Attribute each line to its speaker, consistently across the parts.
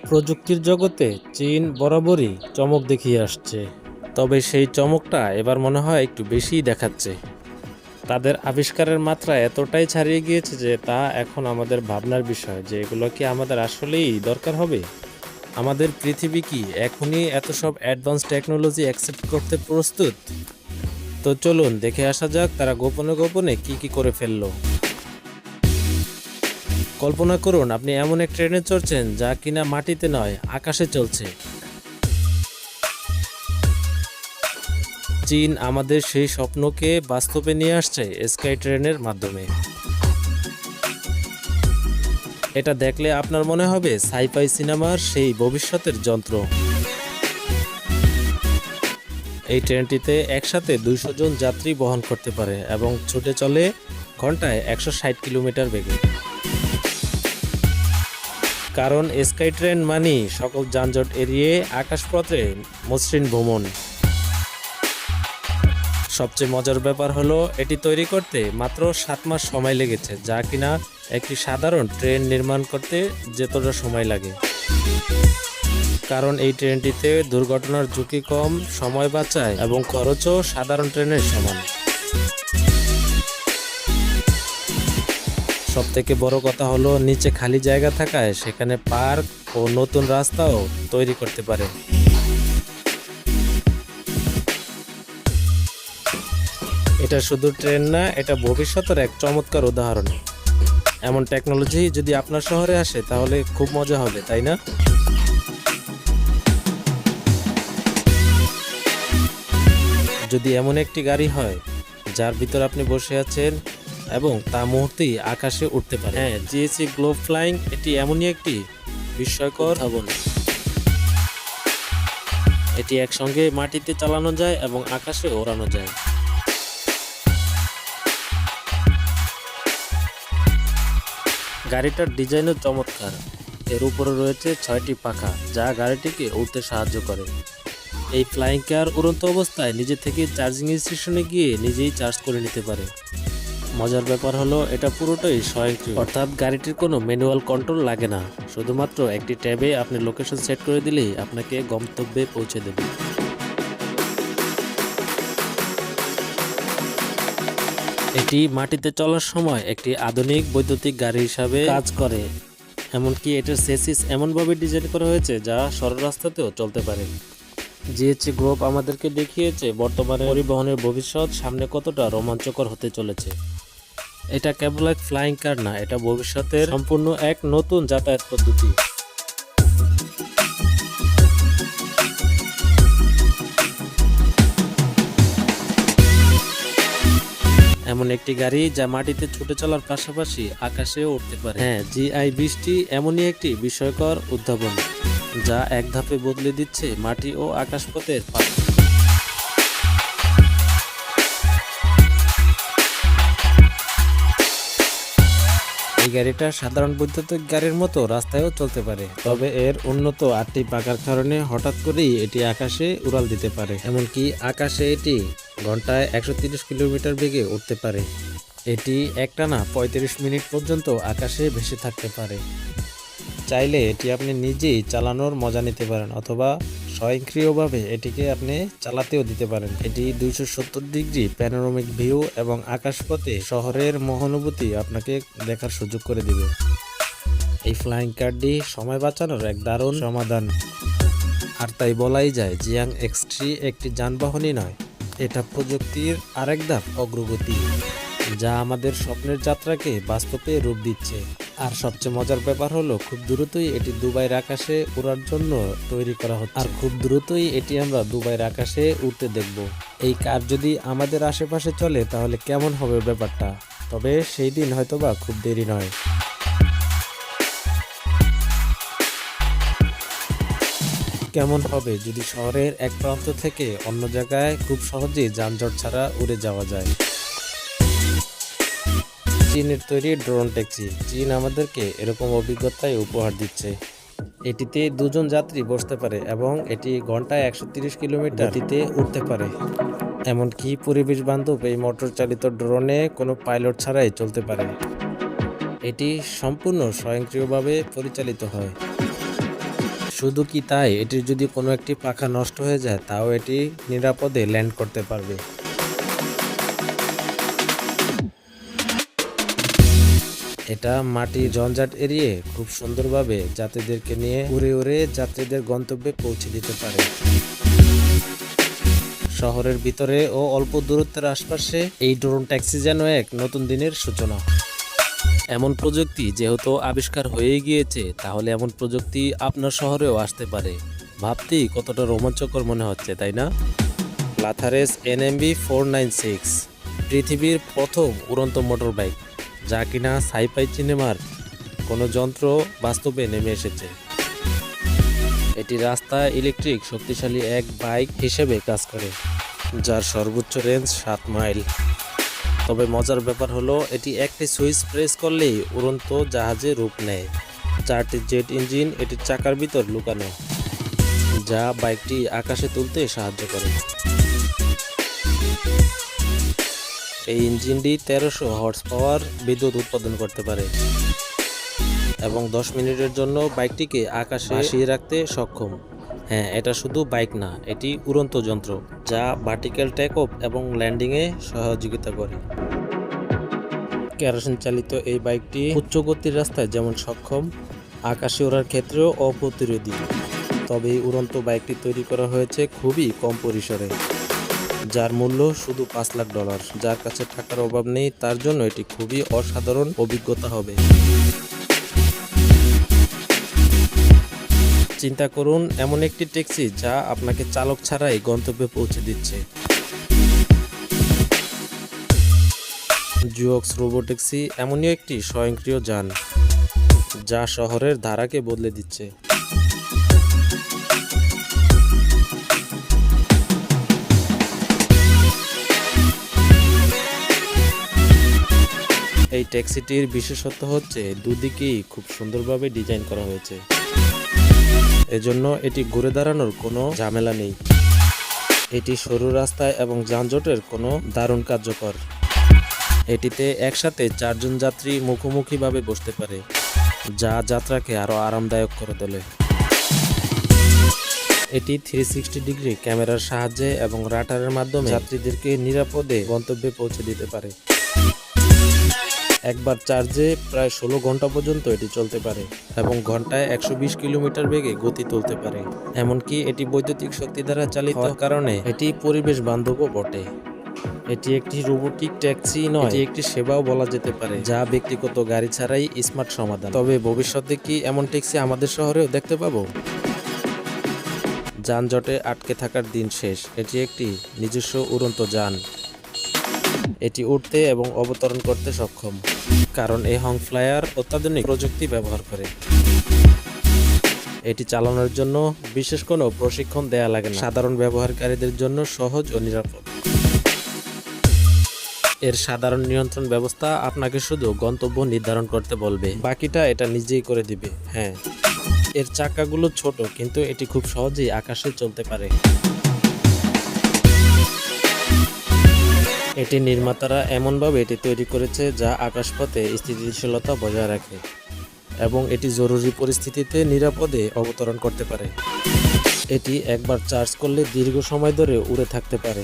Speaker 1: প্রযুক্তির জগতে চীন বরাবরই চমক দেখিয়ে আসছে, তবে সেই চমকটা এবার মনে হয় একটু বেশিই দেখাচ্ছে। তাদের আবিষ্কারের মাত্রা এতটাই ছাড়িয়ে গিয়েছে যে তা এখন আমাদের ভাবনার বিষয় যে এগুলো কি আমাদের আসলেই দরকার হবে। আমাদের পৃথিবী কি এখনই এত সব অ্যাডভান্স টেকনোলজি অ্যাকসেপ্ট করতে প্রস্তুত? তো চলুন দেখে আসা যাক তারা গোপনে গোপনে কি করে ফেললো। কল্পনা করুন আপনি এমন এক ট্রেনে চড়ছেন যা কিনা মাটিতে নয়, আকাশে চলছে। চীন আমাদের সেই স্বপ্নকে বাস্তবে নিয়ে আসছে স্কাই ট্রেনের মাধ্যমে। এটা দেখলে আপনার মনে হবে সাইফাই সিনেমার সেই ভবিষ্যতের যন্ত্র। এই ট্রেনটিতে একসাথে 200 জন যাত্রী বহন করতে পারে এবং ছুটে চলে ঘন্টায় 160 কিলোমিটার বেগে। কারণ স্কাই ট্রেন মানেই সকল যানজট এড়িয়ে আকাশপথে মসৃণ ভ্রমণ। সবচেয়ে মজার ব্যাপার হলো এটি তৈরি করতে মাত্র 7 মাস সময় লেগেছে, যা কিনা একটি সাধারণ ট্রেন নির্মাণ করতে যতটা সময় লাগে। কারণ এই ট্রেনটিতে দুর্ঘটনার ঝুঁকি কম, সময় বাঁচায় এবং খরচও সাধারণ ট্রেনের সমান। সবথেকে বড় কথা হলো নিচে খালি জায়গা থাকায় সেখানে পার্ক ও নতুন রাস্তাও তৈরি করতে পারে। এটা শুধু ট্রেন না, এটা ভবিষ্যতের এক চমৎকার উদাহরণ। এমন টেকনোলজি যদি আপনার শহরে আসে তাহলে খুব মজা হবে, তাই না? যদি এমন একটি গাড়ি হয় যার ভিতর আপনি বসে আছেন এবং তা মুহূর্তেই আকাশে উঠতে পারে। হ্যাঁ, জিএসি গ্লোব ফ্লাইং এটি এমনই একটি বিস্ময়কর উদ্ভাবন। এটি একসঙ্গে মাটিতে চালানো যায় এবং আকাশে ওড়ানো যায়। গাড়িটার ডিজাইনও চমৎকার। এর উপরে রয়েছে 6টি পাখা যা গাড়িটিকে উড়তে সাহায্য করে। এই ফ্লাইং কার উড়ন্ত অবস্থায় নিজে থেকে চার্জিং স্টেশনে গিয়ে নিজেই চার্জ করে নিতে পারে। মজার ব্যাপার হলো এটা পুরোটাই স্বয়ংক্রিয়, অর্থাৎ গাড়িটির কোনো ম্যানুয়াল কন্ট্রোল লাগে না। শুধুমাত্র একটি ট্যাবে আপনি লোকেশন সেট করে দিলেই আপনাকে গন্তব্যে পৌঁছে দেবে। এটি মাটিতে চলার সময় একটি আধুনিক বৈদ্যুতিক গাড়ি হিসাবে কাজ করে। এমনকি এটার চেসিস এমনভাবে ডিজাইন করা হয়েছে যা সরল রাস্তাতেও চলতে পারে। জিএসি গ্রুপ আমাদেরকে দেখিয়েছে বর্তমানে পরিবহনের ভবিষ্যৎ সামনে কতটা রোমাঞ্চকর হতে চলেছে। এটা কেবল এক ফ্লাইং কার না, এটা ভবিষ্যতের সম্পূর্ণ এক নতুন যাতায়াত পদ্ধতি। এমন একটি গাড়ি যা মাটিতে ছুটে চলার পাশাপাশি আকাশেও উঠতে পারে। হ্যাঁ, GI-20 এমনই একটি বিস্ময়কর উদ্ভাবন যা এক ধাপে বদলে দিচ্ছে মাটি ও আকাশপথের পার্থক্য। এই গাড়িটা সাধারণ বৈদ্যুতিক গাড়ির মতো রাস্তায়ও চলতে পারে, তবে এর উন্নত 8টি পাখার কারণে হঠাৎ করেই এটি আকাশে উড়াল দিতে পারে। এমনকি আকাশে এটি ঘন্টায় 130 কিলোমিটার বেগে উঠতে পারে। এটি একটানা 35 মিনিট পর্যন্ত আকাশে ভেসে থাকতে পারে। চাইলে এটি আপনি নিজেই চালানোর মজা নিতে পারেন অথবা স্বয়ংক্রিয়ভাবে এটিকে আপনি চালাতেও দিতে পারেন। এটি 270 ডিগ্রি প্যানোরামিক ভিউ এবং আকাশপথে শহরের মহানুভূতি আপনাকে দেখার সুযোগ করে দিবে। এই ফ্লাইং কারটি সময় বাঁচানোর এক দারুণ সমাধান। আর তাই বলাই যায় জিয়াং X3 একটি যানবাহনই নয়, এটা প্রযুক্তির আরেক ধাপ অগ্রগতি যা আমাদের স্বপ্নের যাত্রাকে বাস্তবে রূপ দিচ্ছে। আর সবচেয়ে মজার ব্যাপার হলো খুব দ্রুতই এটি দুবাইয়ের আকাশে উড়ার জন্য তৈরি করা হচ্ছে। আর খুব দ্রুতই এটি আমরা দুবাইয়ের আকাশে উড়তে দেখব। এই কার যদি আমাদের আশেপাশে চলে তাহলে কেমন হবে ব্যাপারটা? তবে সেই দিন হয়তোবা খুব দেরি নয়। কেমন হবে যদি শহরের এক প্রান্ত থেকে অন্য জায়গায় খুব সহজেই যানজট ছাড়া উড়ে যাওয়া যায়? চীনের তৈরি ড্রোন ট্যাক্সি চীন আমাদেরকে এরকম অভিজ্ঞতাই উপহার দিচ্ছে। এটিতে 2 জন যাত্রী বসতে পারে এবং এটি ঘন্টায় 130 কিলোমিটার গতিতে উঠতে পারে। এমনকি পরিবেশ বান্ধব এই মোটর চালিত ড্রোনে কোনো পাইলট ছাড়াই চলতে পারে। এটি সম্পূর্ণ স্বয়ংক্রিয়ভাবে পরিচালিত হয়। শুধু কি তাই, এটির যদি কোনো একটি পাখা নষ্ট হয়ে যায় তাও এটি নিরাপদে ল্যান্ড করতে পারবে। এটা মাটির ঝঞ্ঝাট এড়িয়ে খুব সুন্দরভাবে যাত্রীদেরকে নিয়ে উড়ে উড়ে যাত্রীদের গন্তব্যে পৌঁছে দিতে পারে। শহরের ভিতরে ও অল্প দূরত্বের আশপাশে এই ড্রোন ট্যাক্সি যেন এক নতুন দিনের সূচনা। এমন প্রযুক্তি যেহেতু আবিষ্কার হয়ে গিয়েছে, তাহলে এমন প্রযুক্তি আপনার শহরেও আসতে পারে। ভাবতেই কতটা রোমাঞ্চকর মনে হচ্ছে, তাই না? লাথারেস NMB 496 পৃথিবীর প্রথম উড়ন্ত মোটর বাইক, যা কিনা সাইফাই সিনেমার কোনো যন্ত্র বাস্তবে নেমে এসেছে। এটি রাস্তায় ইলেকট্রিক শক্তিশালী এক বাইক হিসেবে কাজ করে, যার সর্বোচ্চ রেঞ্জ 7 মাইল। তবে মজার ব্যাপার হলো, এটি একটি সুইচ প্রেস করলেই উড়ন্ত জাহাজে রূপ নেয়। 4টি জেট ইঞ্জিন এটির চাকার ভিতর লুকানো, যা বাইকটি আকাশে তুলতে সাহায্য করে। এই ইঞ্জিনটি 1300 হর্স পাওয়ার বিদ্যুৎ উৎপাদন করতে পারে এবং 10 মিনিটের জন্য বাইকটিকে আকাশে ভাসিয়ে রাখতে সক্ষম। হ্যাঁ, এটা শুধু বাইক না, এটি উড়ন্ত যন্ত্র যা ভার্টিক্যাল টেক অফ এবং ল্যান্ডিংয়ে সহযোগিতা করে। কেরোসিন চালিত এই বাইকটি উচ্চ গতির রাস্তায় যেমন সক্ষম, আকাশে ওড়ার ক্ষেত্রেও অপ্রতিরোধী। তবে এই উড়ন্ত বাইকটি তৈরি করা হয়েছে খুবই কম পরিসরে, যার মূল্য শুধু $5 লাখ। যার কাছে টাকার অভাব নেই, তার জন্য এটি খুবই অসাধারণ অভিজ্ঞতা হবে। চিন্তা করুন, এমন একটি ট্যাক্সি যা আপনাকে চালক ছাড়াই গন্তব্যে পৌঁছে দিচ্ছে। জুয়ক্স রোবোট্যাক্সি এমনই একটি স্বয়ংক্রিয় যান যা শহরের ধারাকে বদলে দিচ্ছে। এই ট্যাক্সিটির বিশেষত্ব হচ্ছে দুদিকেই খুব সুন্দরভাবে ডিজাইন করা হয়েছে, এজন্য এটি ঘুরে দাঁড়ানোর কোনো ঝামেলা নেই। এটি সরু রাস্তায় এবং যানজটের কোনো দারুণ কার্যকর। এটিতে একসাথে 4 জন যাত্রী মুখোমুখিভাবে বসতে পারে, যা যাত্রাকে আরও আরামদায়ক করে তোলে। এটি 360 ডিগ্রি ক্যামেরার সাহায্যে এবং রাডারের মাধ্যমে যাত্রীদেরকে নিরাপদে গন্তব্যে পৌঁছে দিতে পারে। একবার চার্জে প্রায় 16 ঘন্টা পর্যন্ত এটি চলতে পারে এবং ঘন্টায় 120 কিলোমিটার বেগে গতি তুলতে পারে। এমনকি এটি বৈদ্যুতিক শক্তি দ্বারা চালিত হওয়ার কারণে এটি পরিবেশ বান্ধবও বটে। এটি একটি রোবোটিক ট্যাক্সি নয়, এটি একটি সেবাও বলা যেতে পারে, যা ব্যক্তিগত গাড়ি ছাড়াই স্মার্ট সমাধান। তবে ভবিষ্যতে কি এমন ট্যাক্সি আমাদের শহরেও দেখতে পাবো? যানজটে আটকে থাকার দিন শেষ। এটি একটি নিজস্ব উড়ন্ত যান। এটি উঠতে এবং অবতরণ করতে সক্ষম, কারণ এই হং ফ্লায়ার অত্যাধুনিক প্রযুক্তি ব্যবহার করে। এটি চালানোর জন্য বিশেষ কোনো প্রশিক্ষণ দেয়া লাগে না, সাধারণ ব্যবহারকারীদের জন্য সহজ ও নিরাপদ। এর সাধারণ নিয়ন্ত্রণ ব্যবস্থা আপনাকে শুধু গন্তব্য নির্ধারণ করতে বলবে, বাকিটা এটা নিজেই করে দিবে। হ্যাঁ, এর চাকাগুলো ছোট, কিন্তু এটি খুব সহজেই আকাশে চলতে পারে। এটি নির্মাতারা এমনভাবে এটি তৈরি করেছে যা আকাশপথে স্থিতিশীলতা বজায় রাখে এবং এটি জরুরি পরিস্থিতিতে নিরাপদে অবতরণ করতে পারে। এটি একবার চার্জ করলে দীর্ঘ সময় ধরে উড়ে থাকতে পারে।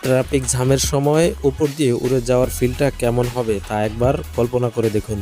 Speaker 1: ট্রাফিক জ্যামের সময় উপর দিয়ে উড়ে যাওয়ার ফিলটা কেমন হবে তা একবার কল্পনা করে দেখুন।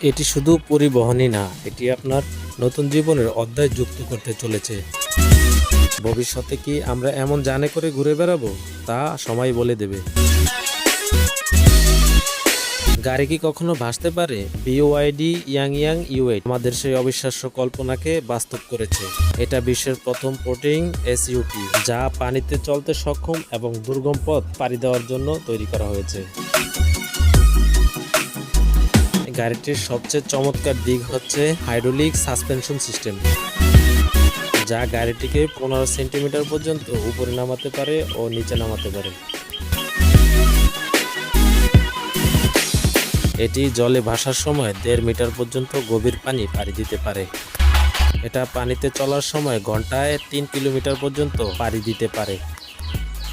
Speaker 1: এটি শুধু পরিবহনই না, এটি আপনার নতুন জীবনের অধ্যায় যুক্ত করতে চলেছে। ভবিষ্যতে কি আমরা এমন যানে করে ঘুরে বেড়াবো তা সময় বলে দেবে। গাড়ি কি কখনো ভাসতে পারে? BYD ইয়াং U8 আমাদের সেই অবিশ্বাস্য কল্পনাকে বাস্তব করেছে। এটা বিশ্বের প্রথম ফ্লোটিং SUV, যা পানিতে চলতে সক্ষম এবং দুর্গম পথ পাড়ি দেওয়ার জন্য তৈরি করা হয়েছে। গাড়িটির সবচেয়ে চমৎকার দিক হচ্ছে হাইড্রোলিক সাসপেনশন সিস্টেম, যা গাড়িটিকে 15 সেন্টিমিটার পর্যন্ত উপরে নামাতে পারে ও নিচে নামাতে পারে। এটি জলে ভাসার সময় 1.5 মিটার পর্যন্ত গভীর পানি পাড়ি দিতে পারে। এটা পানিতে চলার সময় ঘন্টায় 3 কিলোমিটার পর্যন্ত পাড়ি দিতে পারে।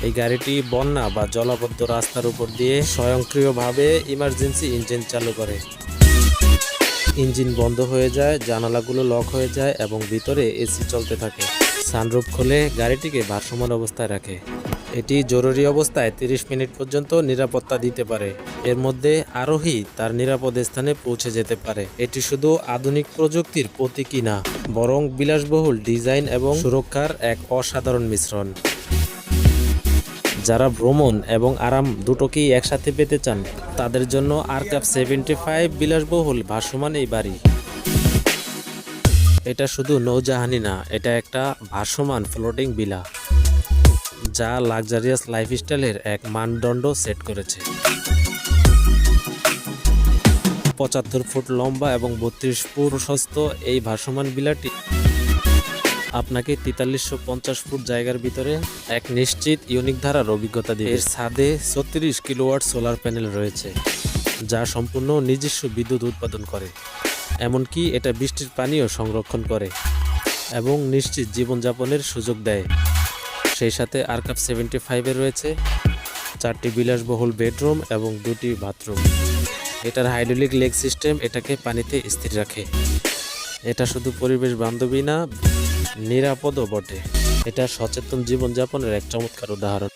Speaker 1: এই গাড়িটি বন্যা বা জলাবদ্ধ রাস্তার উপর দিয়ে স্বয়ংক্রিয়ভাবে ইমার্জেন্সি ইঞ্জিন চালু করে। ইঞ্জিন বন্ধ হয়ে যায়, জানালাগুলো লক হয়ে যায় এবং ভিতরে এসি চলতে থাকে। সানরুফ খুলে গাড়িটিকে ভারসাম্য অবস্থায় রাখে। এটি জরুরি অবস্থায় 30 মিনিট পর্যন্ত নিরাপত্তা দিতে পারে। এর মধ্যে আরোহী তার নিরাপদ স্থানে পৌঁছে যেতে পারে। এটি শুধু আধুনিক প্রযুক্তির প্রতীকী না, বরং বিলাসবহুল ডিজাইন এবং সুরক্ষার এক অসাধারণ মিশ্রণ। যারা ভ্রমণ এবং আরাম দুটোকেই একসাথে পেতে চান, তাদের জন্য আরকাপ 75 বিলাসবহুল ভাসমান এই বাড়ি। এটা শুধু নৌজাহানি না, এটা একটা ভাসমান ফ্লোটিং ভিলা, যা লাক্সারিয়াস লাইফস্টাইলের এক মানদণ্ড সেট করেছে। 75 ফুট লম্বা এবং 32 ফুট প্রশস্ত এই ভাসমান ভিলাটি আপনাকে 4350 ফুট জায়গার ভিতরে এক নিশ্চিত ইউনিক ধারার অভিজ্ঞতা দেবে। এর ছাদে 36 কিলোওয়াট সোলার প্যানেল রয়েছে, যা সম্পূর্ণ নিজস্ব বিদ্যুৎ উৎপাদন করে। এমনকি এটা বৃষ্টির পানিও সংরক্ষণ করে এবং নিশ্চিত জীবনযাপনের সুযোগ দেয়। সেই সাথে আরকাপ 75-এ রয়েছে 4টি বিলাসবহুল বেডরুম এবং 2টি বাথরুম। এটার হাইড্রোলিক লেগ সিস্টেম এটাকে পানিতে স্থির রাখে। এটা শুধু পরিবেশ বান্ধবী না, নিরাপদও বটে। এটা সচেতন জীবনযাপনের এক চমৎকার উদাহরণ।